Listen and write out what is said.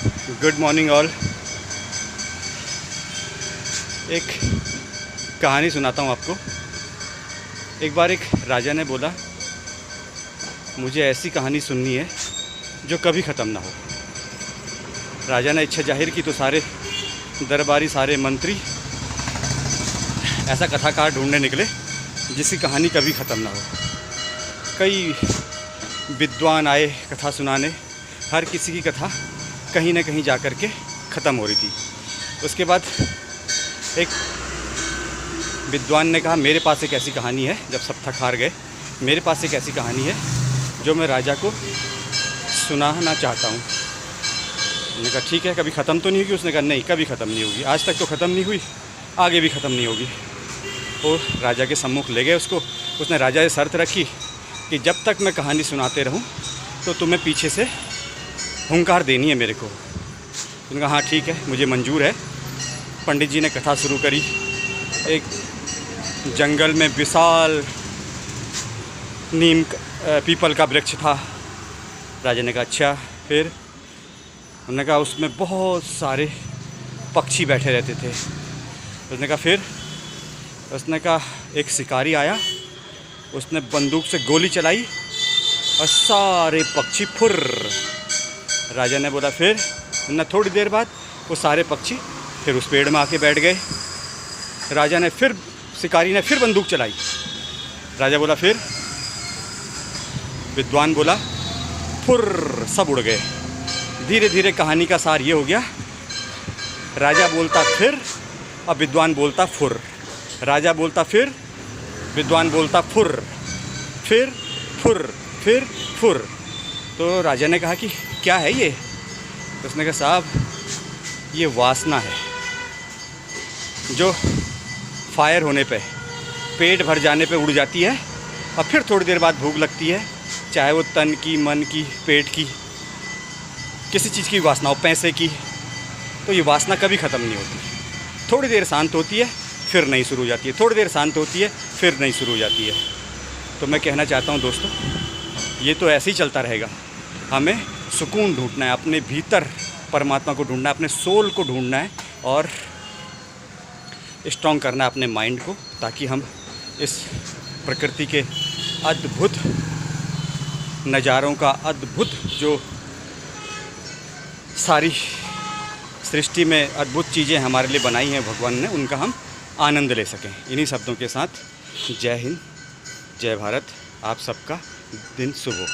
Good morning all. एक कहानी सुनाता हूँ आपको। एक बार एक राजा ने बोला, मुझे ऐसी कहानी सुननी है जो कभी ख़त्म ना हो। राजा ने इच्छा जाहिर की तो सारे दरबारी, सारे मंत्री ऐसा कथाकार ढूंढने निकले जिसकी कहानी कभी ख़त्म ना हो। कई विद्वान आए कथा सुनाने, हर किसी की कथा कहीं ना कहीं जा कर के ख़त्म हो रही थी। उसके बाद एक विद्वान ने कहा, मेरे पास एक ऐसी कहानी है। जब सब थक हार गए, मेरे पास एक ऐसी कहानी है जो मैं राजा को सुनाना चाहता हूँ। मैंने कहा ठीक है, कभी ख़त्म तो नहीं होगी? उसने कहा नहीं, कभी ख़त्म नहीं होगी। आज तक तो ख़त्म नहीं हुई, आगे भी ख़त्म नहीं होगी। और राजा के सम्मुख ले गए उसको। उसने राजा से शर्त रखी कि जब तक मैं कहानी सुनाते रहूं तो तुम्हें पीछे से हुंकार देनी है मेरे को। उसने कहा हाँ ठीक है, मुझे मंजूर है। पंडित जी ने कथा शुरू करी। एक जंगल में विशाल पीपल का वृक्ष था। राजा ने कहा अच्छा, फिर? उन्होंने कहा उसमें बहुत सारे पक्षी बैठे रहते थे। उसने कहा फिर? उसने कहा एक शिकारी आया, उसने बंदूक से गोली चलाई और सारे पक्षी फुर। राजा ने बोला फिर? ना थोड़ी देर बाद वो सारे पक्षी फिर उस पेड़ में आके बैठ गए। राजा ने फिर, शिकारी ने फिर बंदूक चलाई। राजा बोला फिर? विद्वान बोला फुर, सब उड़ गए। धीरे धीरे कहानी का सार ये हो गया, राजा बोलता फिर और विद्वान बोलता फुर। राजा बोलता फिर, विद्वान बोलता फुर, फिर फुर, फिर फुर। तो राजा ने कहा कि क्या है ये? उसने कहा साहब, ये वासना है जो फायर होने पे, पेट भर जाने पे उड़ जाती है और फिर थोड़ी देर बाद भूख लगती है, चाहे वो तन की, मन की, पेट की, किसी चीज़ की वासना हो, पैसे की। तो ये वासना कभी ख़त्म नहीं होती। थोड़ी देर शांत होती है, फिर नई शुरू हो जाती है, थोड़ी देर शांत होती है, फिर नई शुरू हो जाती है। तो मैं कहना चाहता हूँ दोस्तों, ये तो ऐसे ही चलता रहेगा। हमें सुकून ढूंढना है, अपने भीतर परमात्मा को ढूंढना है, अपने सोल को ढूंढना है और स्ट्रॉन्ग करना है अपने माइंड को, ताकि हम इस प्रकृति के अद्भुत नज़ारों का, अद्भुत जो सारी सृष्टि में अद्भुत चीज़ें हमारे लिए बनाई हैं भगवान ने, उनका हम आनंद ले सकें। इन्हीं शब्दों के साथ जय हिंद, जय भारत। आप सबका दिन शुभ हो।